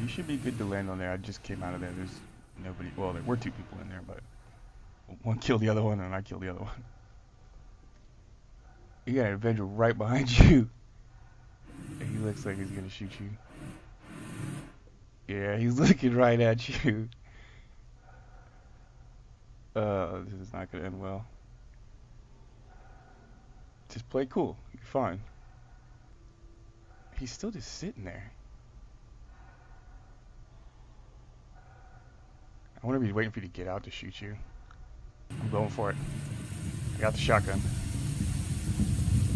You should be good to land on there. I just came out of there. There's nobody. Well, there were two people in there, but one killed the other one, and I killed the other one. You got an Avenger right behind you. And he looks like he's gonna shoot you. Yeah, he's looking right at you. This is not gonna end well. Just play cool. You're fine. He's still just sitting there. I wonder if he's waiting for you to get out to shoot you. I'm going for it. I got the shotgun.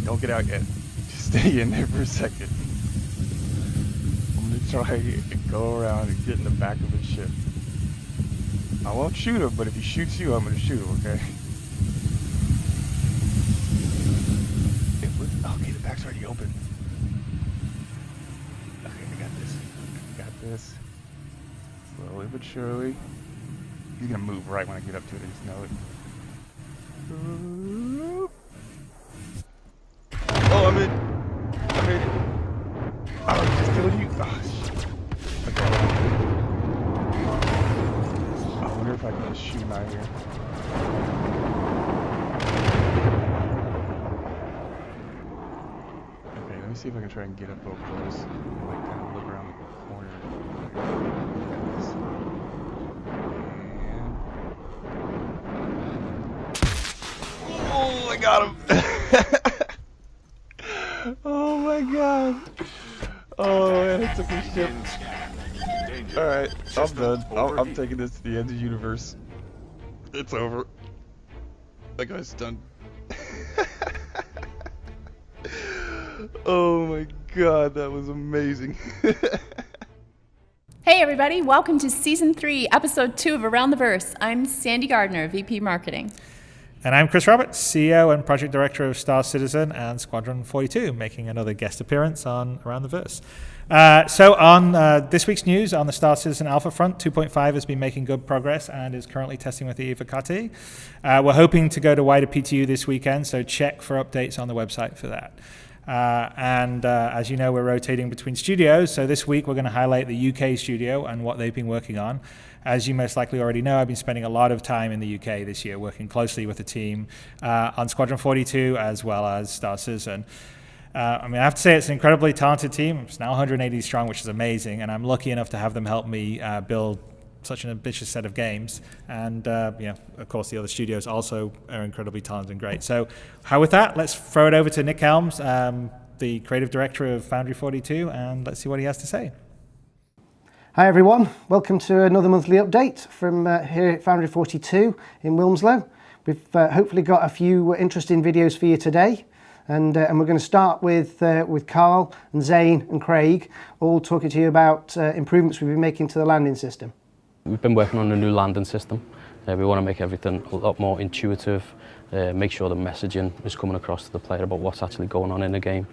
Don't get out yet. Just stay in there for a second. I'm gonna try and go around and get in the back of his ship. I won't shoot him, but if he shoots you, I'm gonna shoot him, okay? Okay, the back's already open. Okay, I got this. I got this. Slowly but surely. He's gonna move right when I get up to it, I just know it. Oh, I'm in. I made it. Oh, he just killed you. Oh, shit. Okay. I wonder if I can just shoot him out here. Okay, let me see if I can try and get up real close. Like, kind of look around the corner. Oh, I got him! Oh my god! Oh man, I took his ship. Alright, I'm done. I'm taking this to the end of the universe. It's over. That guy's done. Oh my god, that was amazing. Hey everybody, welcome to Season 3, Episode 2 of Around the Verse. I'm Sandy Gardner, VP Marketing. And I'm Chris Roberts, CEO and Project Director of Star Citizen and Squadron 42, making another guest appearance on Around the Verse. So on this week's news, on the Star Citizen Alpha front, 2.5 has been making good progress and is currently testing with the EVA CAR-T. We're hoping to go to wider PTU this weekend, so check for updates on the website for that. As you know, we're rotating between studios, so this week we're going to highlight the UK studio and what they've been working on. As you most likely already know, I've been spending a lot of time in the UK this year, working closely with the team on Squadron 42 as well as Star Citizen. I have to say it's an incredibly talented team. It's now 180 strong, which is amazing, and I'm lucky enough to have them help me build such an ambitious set of games. And of course, the other studios also are incredibly talented and great. So with that, let's throw it over to Nick Helms, the creative director of Foundry 42, and let's see what he has to say. Hi everyone, welcome to another monthly update from here at Foundry 42 in Wilmslow. We've hopefully got a few interesting videos for you today, and we're going to start with Carl and Zane and Craig all talking to you about improvements we've been making to the landing system. We've been working on a new landing system. We want to make everything a lot more intuitive, make sure the messaging is coming across to the player about what's actually going on in the game.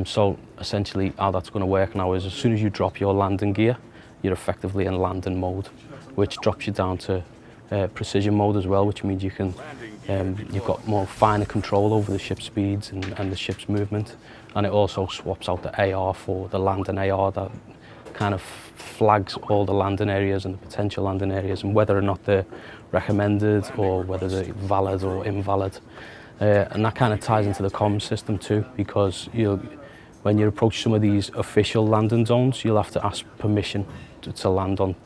So essentially how that's going to work now is as soon as you drop your landing gear, you're effectively in landing mode, which drops you down to precision mode as well, which means you can you've got more finer control over the ship speeds and the ship's movement, and it also swaps out the AR for the landing AR that kind of flags all the landing areas and the potential landing areas and whether or not they're recommended or whether they're valid or invalid, and that kind of ties into the comms system too, because when you approach some of these official landing zones, you'll have to ask permission to land on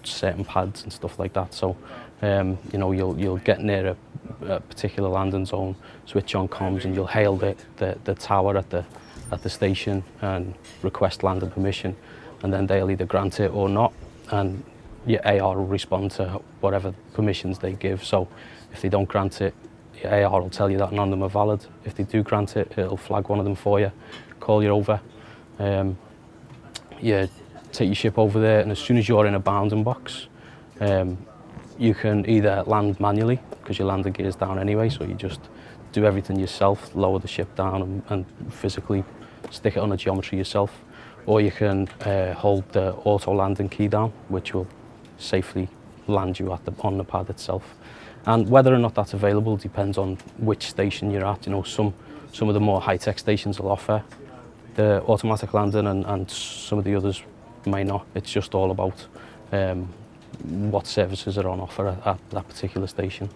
certain pads and stuff like that. So, you'll get near a particular landing zone, switch on comms, and you'll hail the tower at the station and request landing permission, and then they'll either grant it or not, and your AR will respond to whatever permissions they give. So, if they don't grant it, your AR will tell you that none of them are valid. If they do grant it, it'll flag one of them for you, call you over. Take your ship over there, and as soon as you're in a bounding box, you can either land manually, because your landing gear is down anyway, so you just do everything yourself, lower the ship down and physically stick it on the geometry yourself, or you can hold the auto landing key down, which will safely land you on the pad itself. And whether or not that's available depends on which station you're at. Some of the more high-tech stations will offer the automatic landing, and some of the others may not. It's just all about what services are on offer at that particular station.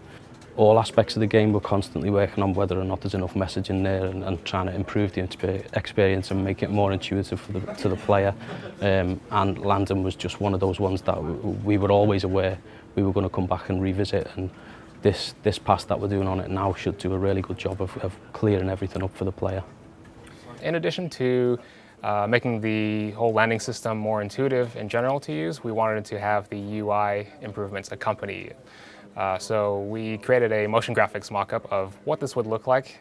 All aspects of the game we're constantly working on whether or not there's enough messaging there and trying to improve the experience and make it more intuitive to the player. And landing was just one of those ones that we were always aware we were going to come back and revisit, and this pass that we're doing on it now should do a really good job of clearing everything up for the player. In addition to making the whole landing system more intuitive in general to use, we wanted to have the UI improvements accompany it. So we created a motion graphics mock-up of what this would look like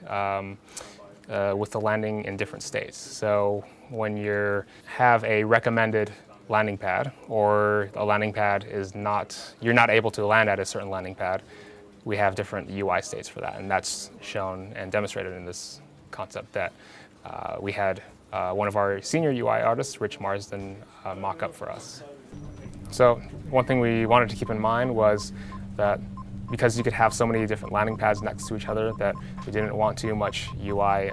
with the landing in different states. So when you have a recommended landing pad, or a landing pad is you're not able to land at a certain landing pad, we have different UI states for that, and that's shown and demonstrated in this concept that we had one of our senior UI artists, Rich Marsden, mock up for us. So one thing we wanted to keep in mind was that because you could have so many different landing pads next to each other, that we didn't want too much UI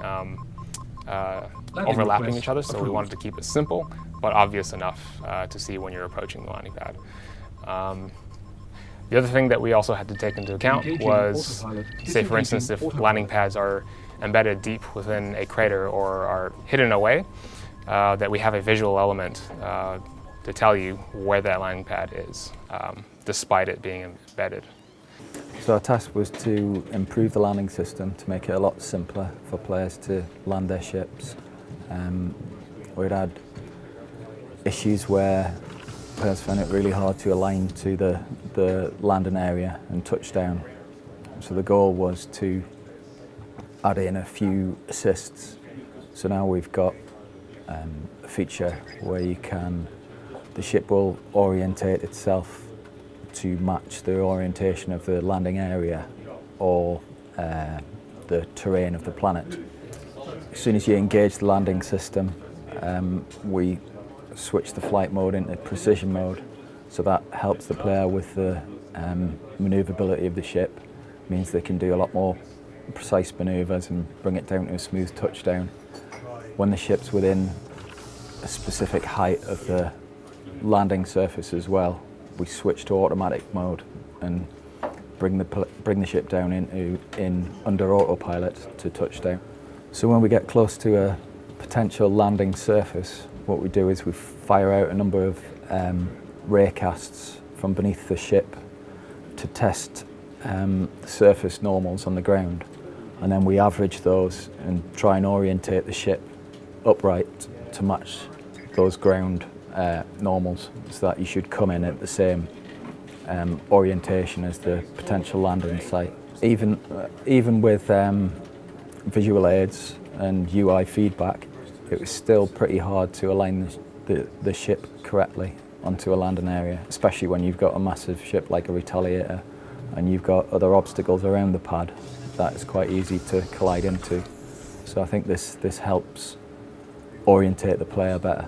overlapping each other, so we wanted to keep it simple but obvious enough to see when you're approaching the landing pad. The other thing that we also had to take into account was, say for instance, if landing pads are embedded deep within a crater or are hidden away, that we have a visual element to tell you where that landing pad is, despite it being embedded. So our task was to improve the landing system to make it a lot simpler for players to land their ships. We'd had issues where players found it really hard to align to the landing area and touchdown. So the goal was to add in a few assists. So now we've got a feature where the ship will orientate itself to match the orientation of the landing area or the terrain of the planet. As soon as you engage the landing system, we switch the flight mode into precision mode, so that helps the player with the manoeuvrability of the ship. Means they can do a lot more precise manoeuvres and bring it down to a smooth touchdown. When the ship's within a specific height of the landing surface as well, we switch to automatic mode and bring the ship down under autopilot to touchdown. So when we get close to a potential landing surface, what we do is we fire out a number of raycasts from beneath the ship to test the surface normals on the ground, and then we average those and try and orientate the ship upright to match those ground normals, so that you should come in at the same orientation as the potential landing site. Even with visual aids and UI feedback, it was still pretty hard to align the ship correctly onto a landing area, especially when you've got a massive ship like a Retaliator and you've got other obstacles around the pad that is quite easy to collide into. So I think this helps orientate the player better.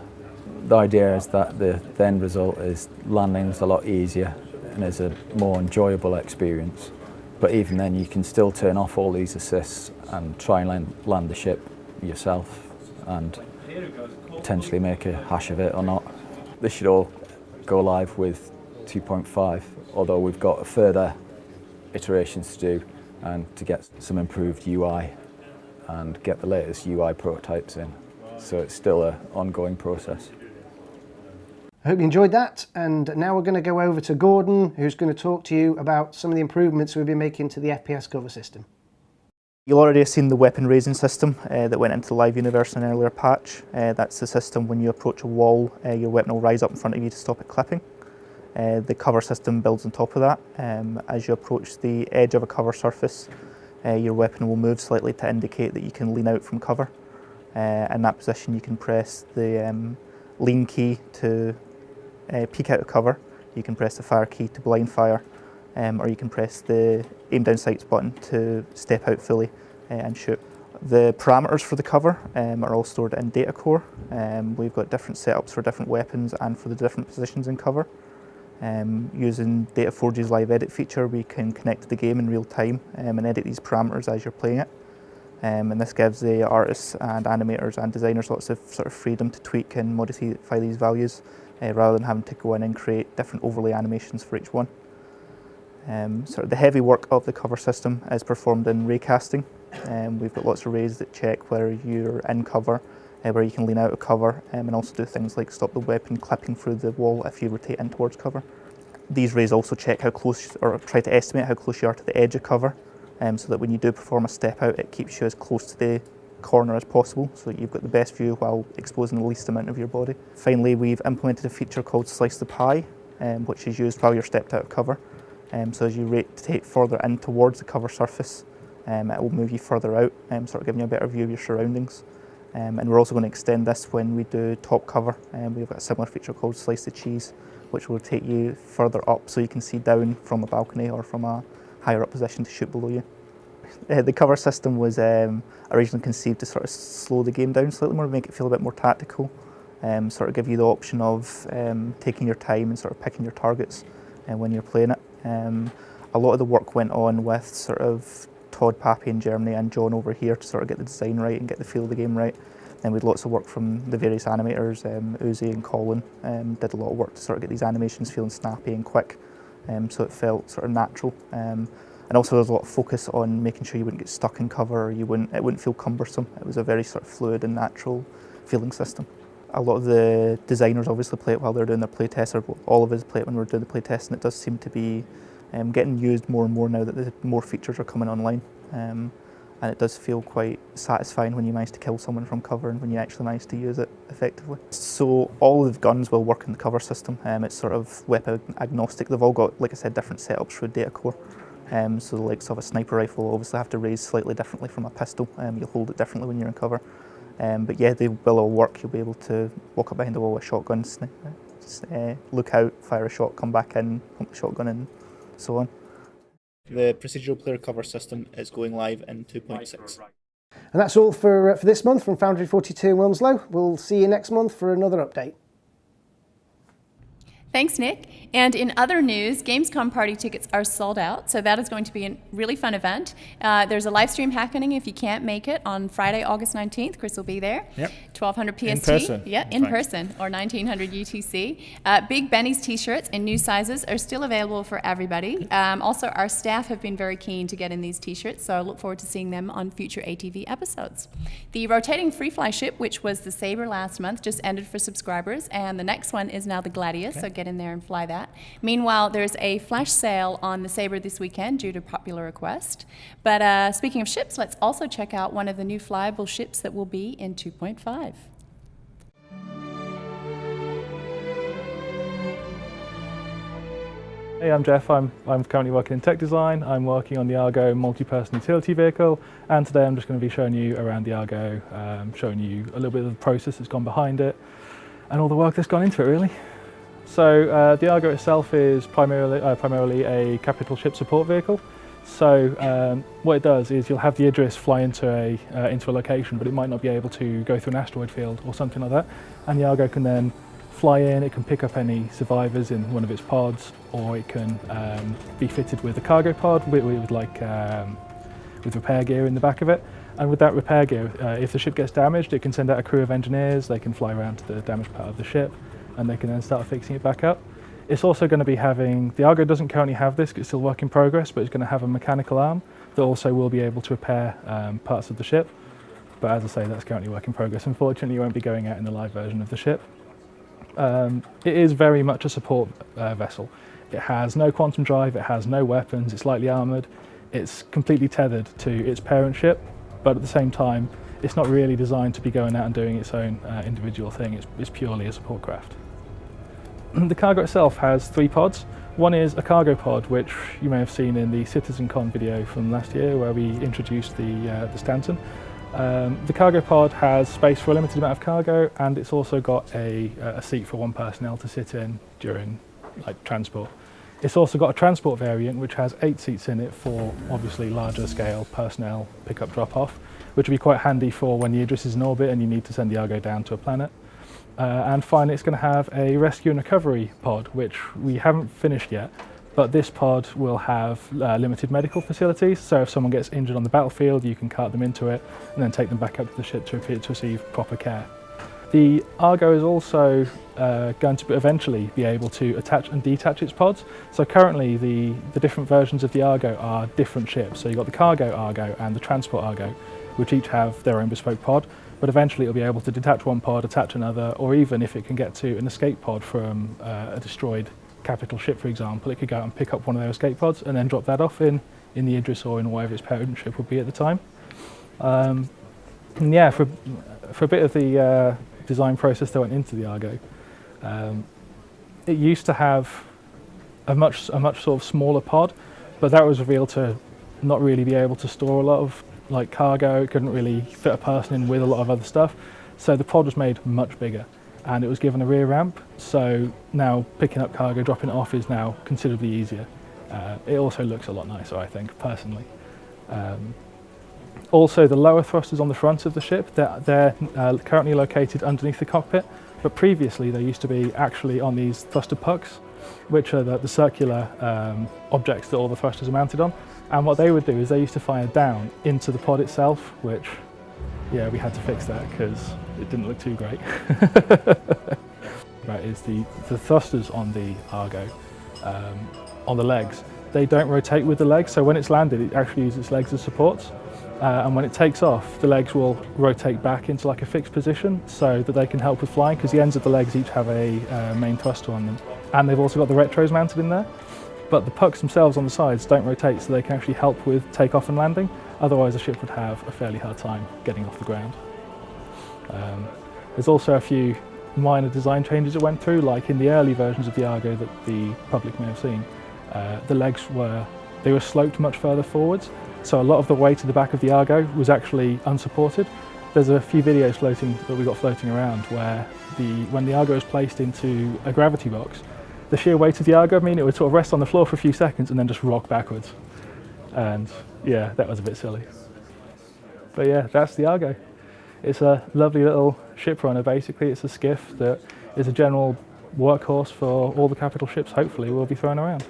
The idea is that the end result is landing's a lot easier and is a more enjoyable experience. But even then, you can still turn off all these assists and try and land the ship yourself and potentially make a hash of it or not. This should all go live with 2.5, although we've got further iterations to do and to get some improved UI and get the latest UI prototypes in. So it's still an ongoing process. I hope you enjoyed that, and now we're going to go over to Gordon, who's going to talk to you about some of the improvements we've been making to the FPS cover system. You'll already have seen the weapon raising system that went into the live universe in an earlier patch. That's the system when you approach a wall, your weapon will rise up in front of you to stop it clipping. The cover system builds on top of that. As you approach the edge of a cover surface, your weapon will move slightly to indicate that you can lean out from cover. In that position you can press the lean key to peek out of cover, you can press the fire key to blind fire, or you can press the aim down sights button to step out fully and shoot. The parameters for the cover are all stored in data core. We've got different setups for different weapons and for the different positions in cover. Using Dataforge's live edit feature, we can connect to the game in real time and edit these parameters as you're playing it. And this gives the artists and animators and designers lots of sort of freedom to tweak and modify these values rather than having to go in and create different overlay animations for each one. Sort of the heavy work of the cover system is performed in ray casting. We've got lots of rays that check whether you're in cover, where you can lean out of cover, and also do things like stop the weapon clipping through the wall if you rotate in towards cover. These rays also check how close, or try to estimate how close you are to the edge of cover, so that when you do perform a step out, it keeps you as close to the corner as possible, so that you've got the best view while exposing the least amount of your body. Finally, we've implemented a feature called Slice the Pie, which is used while you're stepped out of cover. So as you rotate further in towards the cover surface, it will move you further out, sort of giving you a better view of your surroundings. And we're also going to extend this when we do top cover. We've got a similar feature called Slice the Cheese, which will take you further up so you can see down from a balcony or from a higher up position to shoot below you. The cover system was originally conceived to sort of slow the game down slightly more, make it feel a bit more tactical, sort of give you the option of taking your time and sort of picking your targets when you're playing it. A lot of the work went on with sort of Todd Pappy in Germany and John over here to sort of get the design right and get the feel of the game right. And we had lots of work from the various animators, Uzi and Colin did a lot of work to sort of get these animations feeling snappy and quick, so it felt sort of natural. And also there was a lot of focus on making sure you wouldn't get stuck in cover, or it wouldn't feel cumbersome. It was a very sort of fluid and natural feeling system. A lot of the designers obviously play it while they're doing their playtest, or all of us play it when we're doing the playtest, and it does seem to be getting used more and more now that the more features are coming online. And it does feel quite satisfying when you manage to kill someone from cover and when you actually manage to use it effectively. So all of the guns will work in the cover system. It's sort of weapon agnostic. They've all got, like I said, different setups for data core. So the likes of a sniper rifle will obviously have to raise slightly differently from a pistol. You'll hold it differently when you're in cover. But yeah, they will all work. You'll be able to walk up behind the wall with a shotgun, look out, fire a shot, come back in, pump the shotgun and so on. The procedural player cover system is going live in 2.6. And that's all for this month from Foundry 42 in Wilmslow. We'll see you next month for another update. Thanks, Nick. And in other news, Gamescom party tickets are sold out, so that is going to be a really fun event. There's a live stream happening if you can't make it on Friday, August 19th. Chris will be there. Yep. 1200 PST. In person. Yeah, in person, or 1900 UTC. Big Benny's t-shirts in new sizes are still available for everybody. Also, our staff have been very keen to get in these t-shirts, so I look forward to seeing them on future ATV episodes. The rotating free fly ship, which was the Sabre last month, just ended for subscribers, and the next one is now the Gladius, so get in there and fly that. Meanwhile, there's a flash sale on the Sabre this weekend due to popular request. But speaking of ships, let's also check out one of the new flyable ships that will be in 2.5. Hey, I'm Jeff. I'm currently working in tech design. I'm working on the Argo multi-person utility vehicle, and today I'm just going to be showing you around the Argo, showing you a little bit of the process that's gone behind it, and all the work that's gone into it, really. So the Argo itself is primarily a capital ship support vehicle. So what it does is you'll have the Idris fly into a location, but it might not be able to go through an asteroid field or something like that. And the Argo can then fly in, it can pick up any survivors in one of its pods, or it can be fitted with a cargo pod with repair gear in the back of it. And with that repair gear, if the ship gets damaged, it can send out a crew of engineers. They can fly around to the damaged part of the ship, and they can then start fixing it back up. It's also going to be having, the Argo doesn't currently have this, it's still work in progress, but it's going to have a mechanical arm that also will be able to repair parts of the ship. But as I say, that's currently work in progress. Unfortunately, it won't be going out in the live version of the ship. It is very much a support vessel. It has no quantum drive, it has no weapons, it's lightly armoured, it's completely tethered to its parent ship, but at the same time, it's not really designed to be going out and doing its own individual thing. It's purely a support craft. The cargo itself has 3 pods. One is a cargo pod, which you may have seen in the CitizenCon video from last year, where we introduced the Stanton. The cargo pod has space for a limited amount of cargo, and it's also got a seat for one personnel to sit in during transport. It's also got a transport variant which has 8 seats in it for obviously larger scale personnel pick-up drop-off, which will be quite handy for when the Idris is in orbit and you need to send the Argo down to a planet. And finally, it's going to have a rescue and recovery pod, which we haven't finished yet, but this pod will have limited medical facilities, so if someone gets injured on the battlefield, you can cart them into it and then take them back up to the ship to receive proper care. The Argo is also going to eventually be able to attach and detach its pods. So currently the different versions of the Argo are different ships. So you've got the cargo Argo and the transport Argo, which each have their own bespoke pod, but eventually it'll be able to detach one pod, attach another, or even if it can get to an escape pod from a destroyed capital ship, for example, it could go out and pick up one of their escape pods and then drop that off in the Idris or in whatever its parent ship would be at the time. And yeah, for a bit of the design process that went into the Argo, it used to have a much sort of smaller pod, but that was revealed to not really be able to store a lot of like cargo. It couldn't really fit a person in with a lot of other stuff, so the pod was made much bigger and it was given a rear ramp, so now picking up cargo, dropping it off is now considerably easier. It also looks a lot nicer, I think, personally. Also, the lower thrusters on the front of the ship, they're currently located underneath the cockpit, but previously they used to be actually on these thruster pucks, which are the circular objects that all the thrusters are mounted on. And what they would do is they used to fire down into the pod itself, which, yeah, we had to fix that because it didn't look too great. Right, is the thrusters on the Argo, on the legs, they don't rotate with the legs, so when it's landed it actually uses its legs as supports. And when it takes off, the legs will rotate back into like a fixed position so that they can help with flying, because the ends of the legs each have a main thruster on them. And they've also got the retros mounted in there. But the pucks themselves on the sides don't rotate, so they can actually help with takeoff and landing. Otherwise the ship would have a fairly hard time getting off the ground. There's also a few minor design changes that went through, like in the early versions of the Argo that the public may have seen. The legs were sloped much further forwards, so a lot of the weight at the back of the Argo was actually unsupported. There's a few videos that we got floating around where when the Argo is placed into a gravity box, the sheer weight of the Argo, it would sort of rest on the floor for a few seconds and then just rock backwards. And yeah, that was a bit silly. But yeah, that's the Argo. It's a lovely little ship runner, basically. It's a skiff that is a general workhorse for all the capital ships, hopefully, we'll be thrown around.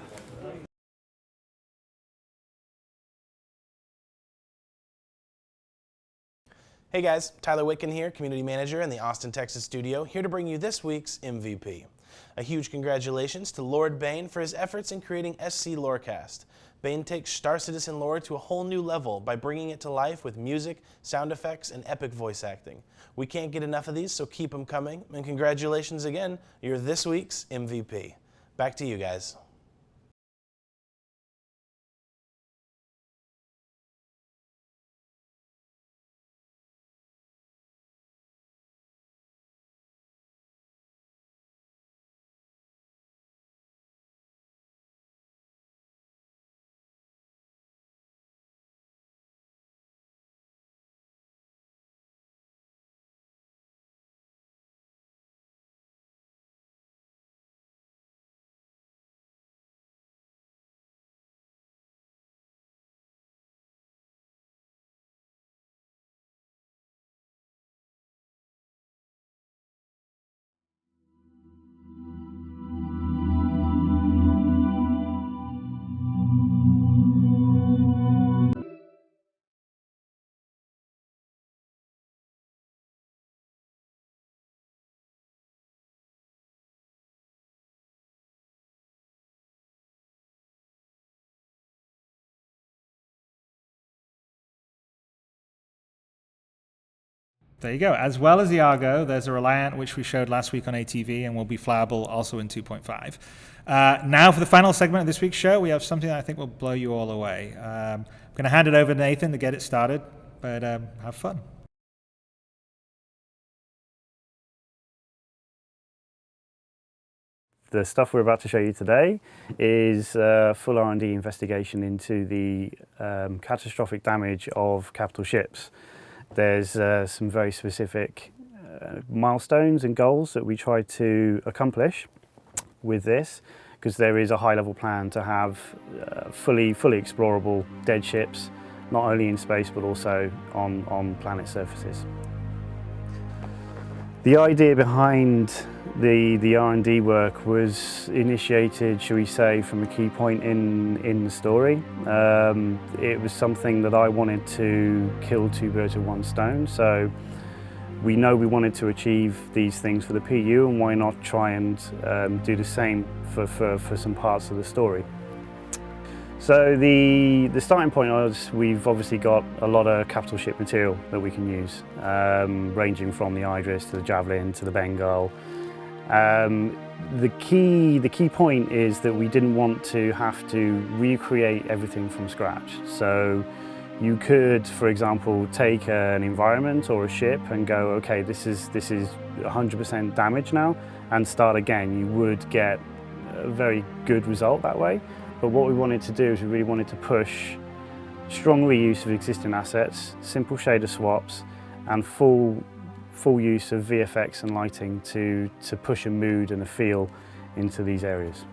Hey guys, Tyler Witkin here, Community Manager in the Austin, Texas studio, here to bring you this week's MVP. A huge congratulations to Lord Bain for his efforts in creating SC Lorecast. Bain takes Star Citizen lore to a whole new level by bringing it to life with music, sound effects, and epic voice acting. We can't get enough of these, so keep them coming, and congratulations again, you're this week's MVP. Back to you guys. There you go. As well as the Argo, there's a Reliant, which we showed last week on ATV and will be flyable also in 2.5. Now for the final segment of this week's show, we have something that I think will blow you all away. I'm going to hand it over to Nathan to get it started, but have fun. The stuff we're about to show you today is a full R&D investigation into the catastrophic damage of capital ships. There's some very specific milestones and goals that we try to accomplish with this, because there is a high-level plan to have fully explorable dead ships, not only in space but also on planet surfaces. The idea behind the R&D work was initiated, shall we say, from a key point in the story. It was something that I wanted to kill two birds with one stone. So we know we wanted to achieve these things for the PU, and why not try and do the same for some parts of the story. So the starting point is we've obviously got a lot of capital ship material that we can use, ranging from the Idris to the Javelin to the Bengal. The key point is that we didn't want to have to recreate everything from scratch. So you could, for example, take an environment or a ship and go, okay, this is 100% damage now, and start again. You would get a very good result that way. But what we wanted to do is we really wanted to push strong reuse of existing assets, simple shader swaps, and full use of VFX and lighting to push a mood and a feel into these areas.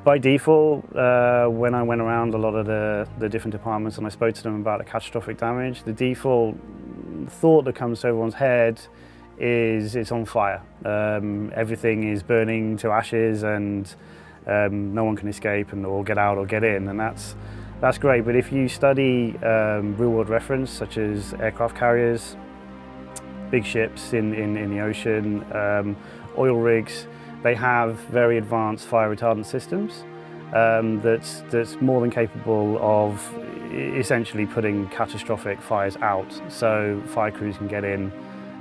By default, when I went around a lot of the different departments and I spoke to them about the catastrophic damage, the default thought that comes to everyone's head is it's on fire. Everything is burning to ashes, and no one can escape or get out or get in, and that's great. But if you study real-world reference, such as aircraft carriers, big ships in the ocean, oil rigs, they have very advanced fire retardant systems that's more than capable of essentially putting catastrophic fires out, so fire crews can get in.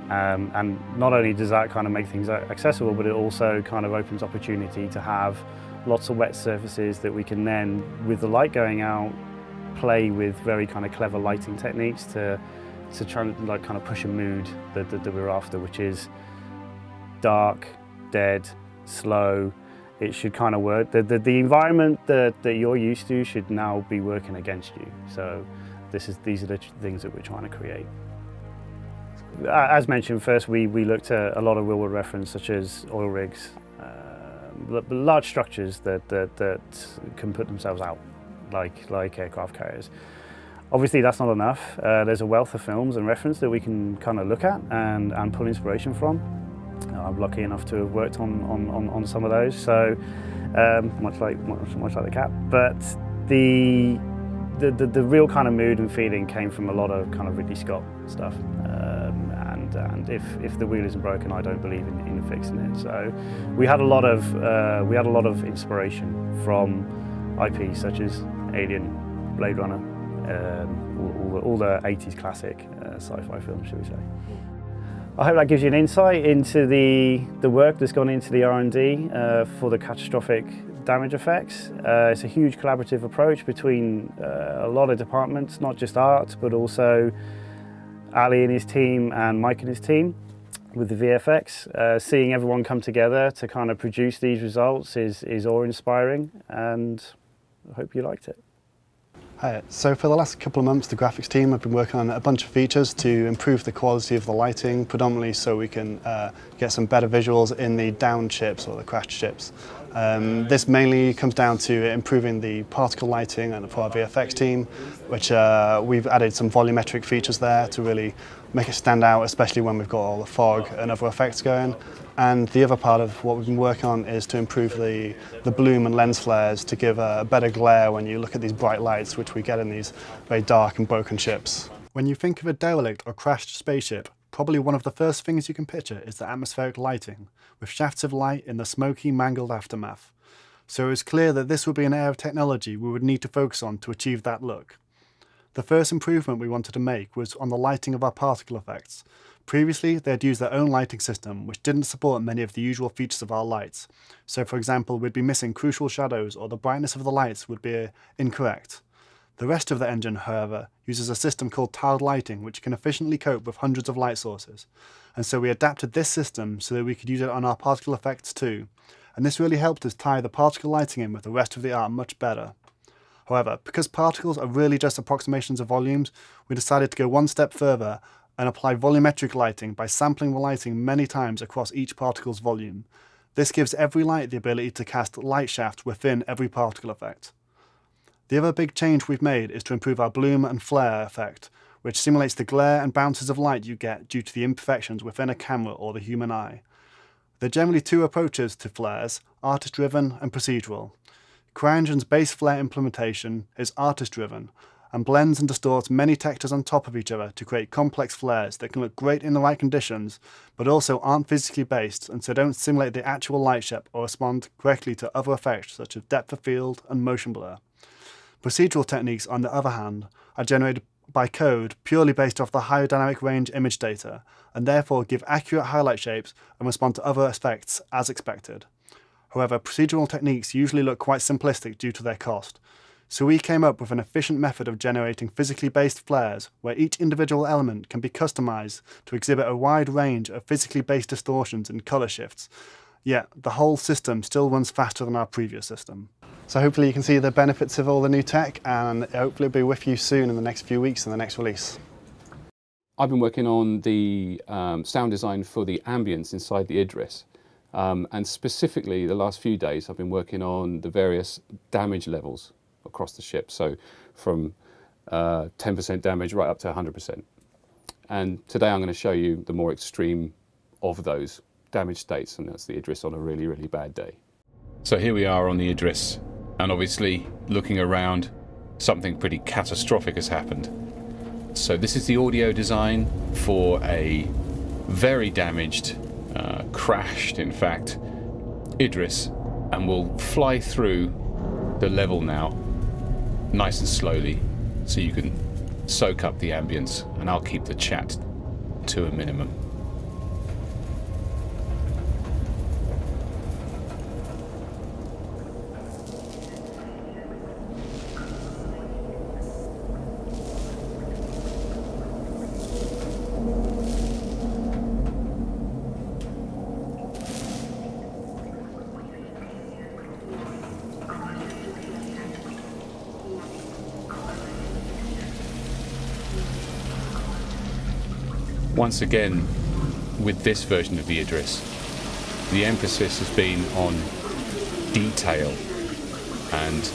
And not only does that kind of make things accessible, but it also kind of opens opportunity to have lots of wet surfaces that we can then, with the light going out, play with very kind of clever lighting techniques to try and like kind of push a mood that we're after, which is dark, dead, slow. It should kind of work. The environment that you're used to should now be working against you. So these are the things that we're trying to create. As mentioned, first we looked at a lot of real-world reference, such as oil rigs, large structures that can put themselves out, like aircraft carriers. Obviously, that's not enough. There's a wealth of films and reference that we can kind of look at and pull inspiration from. I'm lucky enough to have worked on some of those, so much like the cat. But the real kind of mood and feeling came from a lot of kind of Ridley Scott stuff. And if the wheel isn't broken, I don't believe in fixing it. So we had a lot of inspiration from IP such as Alien, Blade Runner, all the 80s classic sci-fi films, shall we say. I hope that gives you an insight into the work that's gone into the R&D for the catastrophic damage effects. It's a huge collaborative approach between a lot of departments, not just art, but also Ali and his team and Mike and his team with the VFX. Seeing everyone come together to kind of produce these results is awe-inspiring, and I hope you liked it. Hi. So for the last couple of months, the graphics team have been working on a bunch of features to improve the quality of the lighting, predominantly so we can get some better visuals in the downed ships or the crashed ships. This mainly comes down to improving the particle lighting and for our VFX team, which we've added some volumetric features there to really make it stand out, especially when we've got all the fog and other effects going. And the other part of what we've been working on is to improve the bloom and lens flares to give a better glare when you look at these bright lights, which we get in these very dark and broken ships. When you think of a derelict or crashed spaceship, probably one of the first things you can picture is the atmospheric lighting, with shafts of light in the smoky, mangled aftermath. So it was clear that this would be an area of technology we would need to focus on to achieve that look. The first improvement we wanted to make was on the lighting of our particle effects. Previously, they had used their own lighting system, which didn't support many of the usual features of our lights. So for example, we'd be missing crucial shadows, or the brightness of the lights would be incorrect. The rest of the engine, however, uses a system called tiled lighting, which can efficiently cope with hundreds of light sources. And so we adapted this system so that we could use it on our particle effects too. And this really helped us tie the particle lighting in with the rest of the art much better. However, because particles are really just approximations of volumes, we decided to go one step further and apply volumetric lighting by sampling the lighting many times across each particle's volume. This gives every light the ability to cast light shafts within every particle effect. The other big change we've made is to improve our bloom and flare effect, which simulates the glare and bounces of light you get due to the imperfections within a camera or the human eye. There are generally two approaches to flares, artist-driven and procedural. CryEngine's base flare implementation is artist-driven, and blends and distorts many textures on top of each other to create complex flares that can look great in the right conditions, but also aren't physically based and so don't simulate the actual light ship or respond correctly to other effects such as depth of field and motion blur. Procedural techniques, on the other hand, are generated by code purely based off the higher dynamic range image data, and therefore give accurate highlight shapes and respond to other effects as expected. However, procedural techniques usually look quite simplistic due to their cost, so we came up with an efficient method of generating physically based flares where each individual element can be customized to exhibit a wide range of physically based distortions and color shifts, yet the whole system still runs faster than our previous system. So hopefully you can see the benefits of all the new tech, and hopefully it'll be with you soon in the next few weeks in the next release. I've been working on the sound design for the ambience inside the Idris. And specifically the last few days I've been working on the various damage levels across the ship. So from 10% damage right up to 100%. And today I'm going to show you the more extreme of those damage states, and that's the Idris on a really, really bad day. So here we are on the Idris, and obviously looking around, something pretty catastrophic has happened. So this is the audio design for a very damaged, crashed in fact, Idris, and we'll fly through the level now nice and slowly so you can soak up the ambience, and I'll keep the chat to a minimum. Once again, with this version of the Idris, the emphasis has been on detail and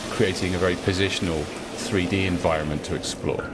creating a very positional 3D environment to explore.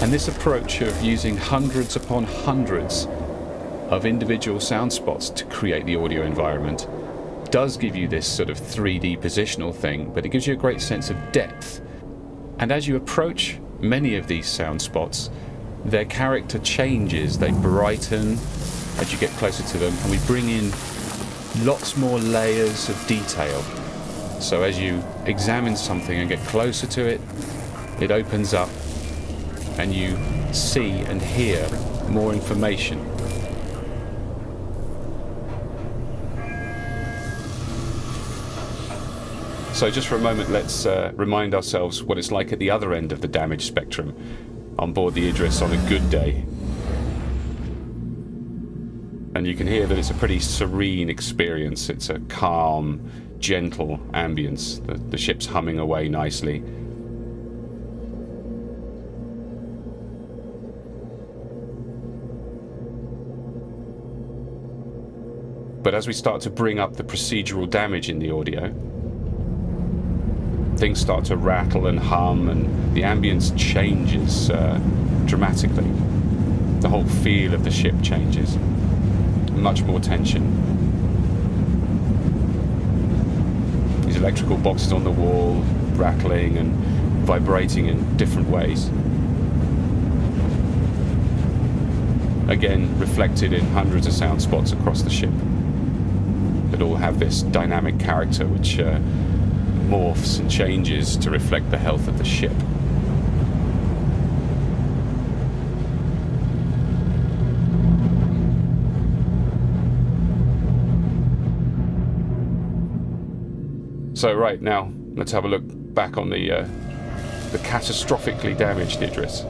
And this approach of using hundreds upon hundreds of individual sound spots to create the audio environment does give you this sort of 3D positional thing, but it gives you a great sense of depth. And as you approach many of these sound spots, their character changes, they brighten as you get closer to them, and we bring in lots more layers of detail. So as you examine something and get closer to it, it opens up and you see and hear more information. So just for a moment, let's remind ourselves what it's like at the other end of the damage spectrum on board the Idris on a good day. And you can hear that it's a pretty serene experience. It's a calm, gentle ambience. The ship's humming away nicely. But as we start to bring up the procedural damage in the audio, things start to rattle and hum, and the ambience changes dramatically. The whole feel of the ship changes. Much more tension. These electrical boxes on the wall rattling and vibrating in different ways. Again, reflected in hundreds of sound spots across the ship that all have this dynamic character which morphs and changes to reflect the health of the ship. So right now, let's have a look back on the catastrophically damaged Idris.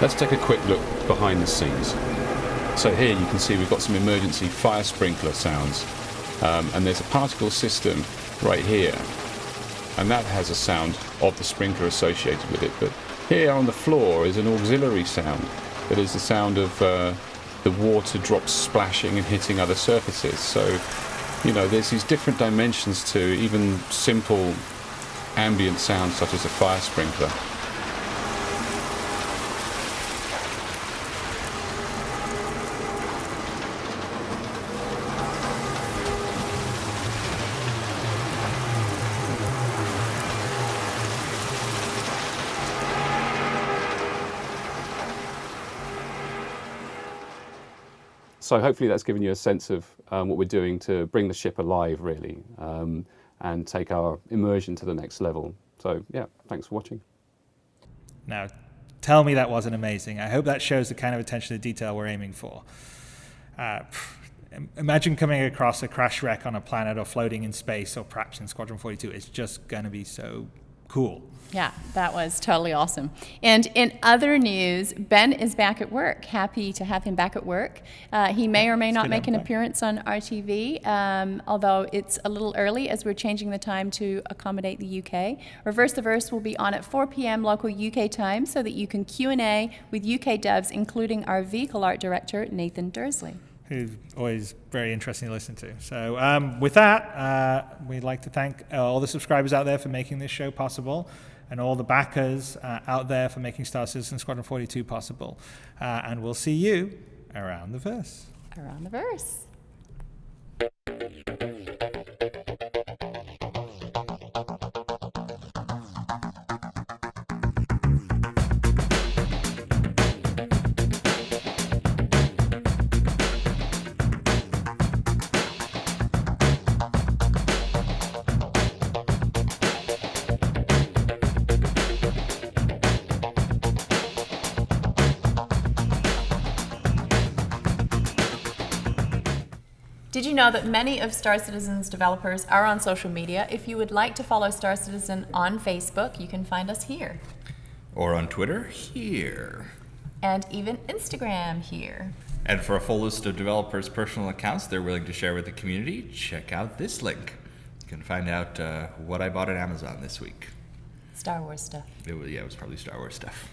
Let's take a quick look behind the scenes. So here you can see we've got some emergency fire sprinkler sounds, and there's a particle system right here, and that has a sound of the sprinkler associated with it. But here on the floor is an auxiliary sound that is the sound of the water drops splashing and hitting other surfaces. So, you know, there's these different dimensions to even simple ambient sounds such as a fire sprinkler. So hopefully that's given you a sense of what we're doing to bring the ship alive, really, and take our immersion to the next level. So yeah, thanks for watching. Now, tell me that wasn't amazing. I hope that shows the kind of attention to detail we're aiming for. Imagine coming across a crash wreck on a planet or floating in space or perhaps in Squadron 42. It's just going to be so cool. Yeah, that was totally awesome. And in other news, Ben is back at work. Happy to have him back at work. He may or may not make an appearance on RTV, although it's a little early as we're changing the time to accommodate the UK. Reverse the Verse will be on at 4 p.m. local UK time so that you can Q&A with UK devs, including our vehicle art director, Nathan Dursley. Who's always very interesting to listen to. So with that, we'd like to thank all the subscribers out there for making this show possible, and all the backers out there for making Star Citizen Squadron 42 possible. And we'll see you around the verse. Around the verse. Did you know that many of Star Citizen's developers are on social media? If you would like to follow Star Citizen on Facebook, you can find us here. Or on Twitter, here. And even Instagram, here. And for a full list of developers' personal accounts they're willing to share with the community, check out this link. You can find out what I bought at Amazon this week. Star Wars stuff. It was probably Star Wars stuff.